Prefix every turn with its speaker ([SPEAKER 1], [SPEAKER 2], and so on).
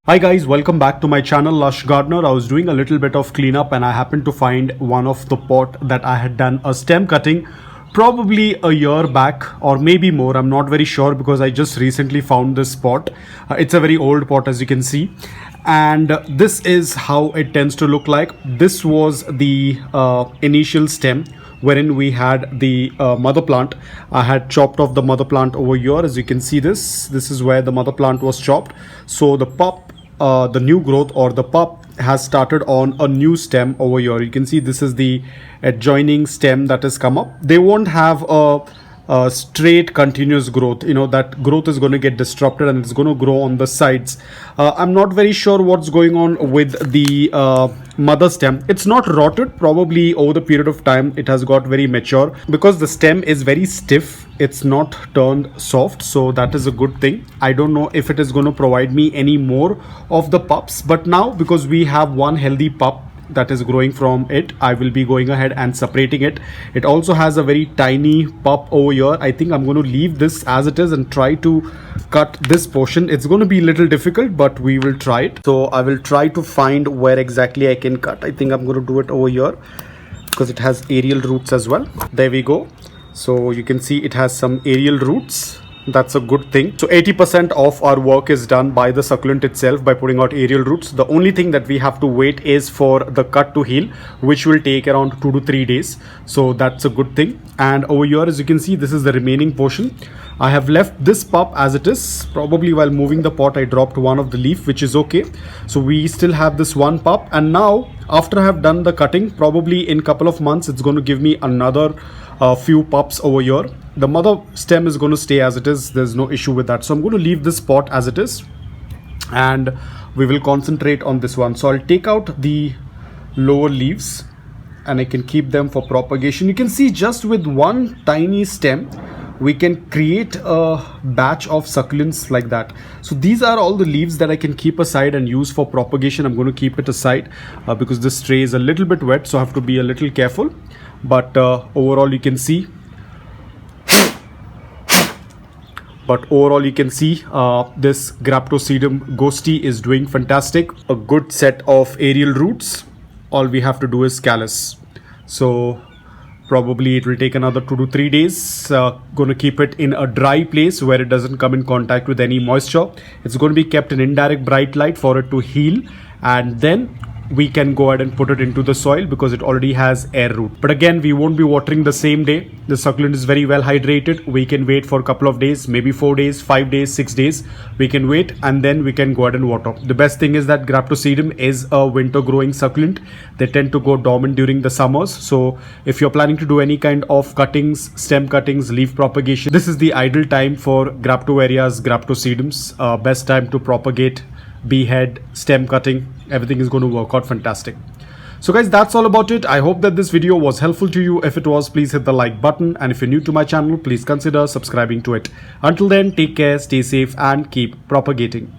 [SPEAKER 1] Hi guys, welcome back to my channel Lush Gardener. I was doing a little bit of cleanup and I happened to find one of the pot that I had done a stem cutting probably a year back or maybe more. I'm not very sure because I just recently found this pot. It's a very old pot, as you can see, and this is how it tends to look like. This was the initial stem wherein we had the mother plant. I had chopped off the mother plant over here. As you can see, this is where the mother plant was chopped. So the the new growth or the pup has started on a new stem over here. You can see this is the adjoining stem that has come up. They won't have a straight continuous growth. You know, that growth is going to get disrupted and it's going to grow on the sides. I'm not very sure what's going on with the mother stem. It's not rotted. Probably over the period of time it has got very mature because the stem is very stiff. It's not turned soft, so that is a good thing. I don't know if it is going to provide me any more of the pups, but now because we have one healthy pup that is growing from it, I will be going ahead and separating it. It also has a very tiny pup over here. I think I'm going to leave this as it is and try to cut this portion. It's going to be a little difficult, but we will try it. So I will try to find where exactly I can cut. I think I'm going to do it over here because it has aerial roots as well. There we go. So you can see it has some aerial roots. That's a good thing. So 80% of our work is done by the succulent itself by putting out aerial roots. The only thing that we have to wait is for the cut to heal, which will take around 2 to 3 days. So that's a good thing. And over here, as you can see, this is the remaining portion. I have left this pup as it is. Probably while moving the pot, I dropped one of the leaf, which is okay. So we still have this one pup. And now after I have done the cutting, probably in a couple of months, it's going to give me another few pups over here. The mother stem is going to stay as it is. There's no issue with that. So I'm going to leave this pot as it is and we will concentrate on this one. So I'll take out the lower leaves and I can keep them for propagation. You can see just with one tiny stem we can create a batch of succulents like that. So these are all the leaves that I can keep aside and use for propagation. I'm going to keep it aside because this tray is a little bit wet, so I have to be a little careful. But overall you can see this Graptosedum ghosty is doing fantastic. A good set of aerial roots. All we have to do is callus. So probably it will take another 2 to 3 days. Going to keep it in a dry place where it doesn't come in contact with any moisture. It's going to be kept in indirect bright light for it to heal, and then we can go ahead and put it into the soil because it already has air root. But again, we won't be watering the same day. The succulent is very well hydrated. We can wait for a couple of days, maybe 4 days, 5 days, 6 days. We can wait and then we can go ahead and water. The best thing is that Graptosedum is a winter growing succulent. They tend to go dormant during the summers. So if you're planning to do any kind of cuttings, stem cuttings, leaf propagation, this is the ideal time for Graptoverias, Graptosedums. Best time to propagate, behead, stem cutting. Everything is going to work out fantastic. So guys, that's all about it. I hope that this video was helpful to you. If it was, please hit the like button, and if you're new to my channel, please consider subscribing to it. Until then, take care, stay safe and keep propagating.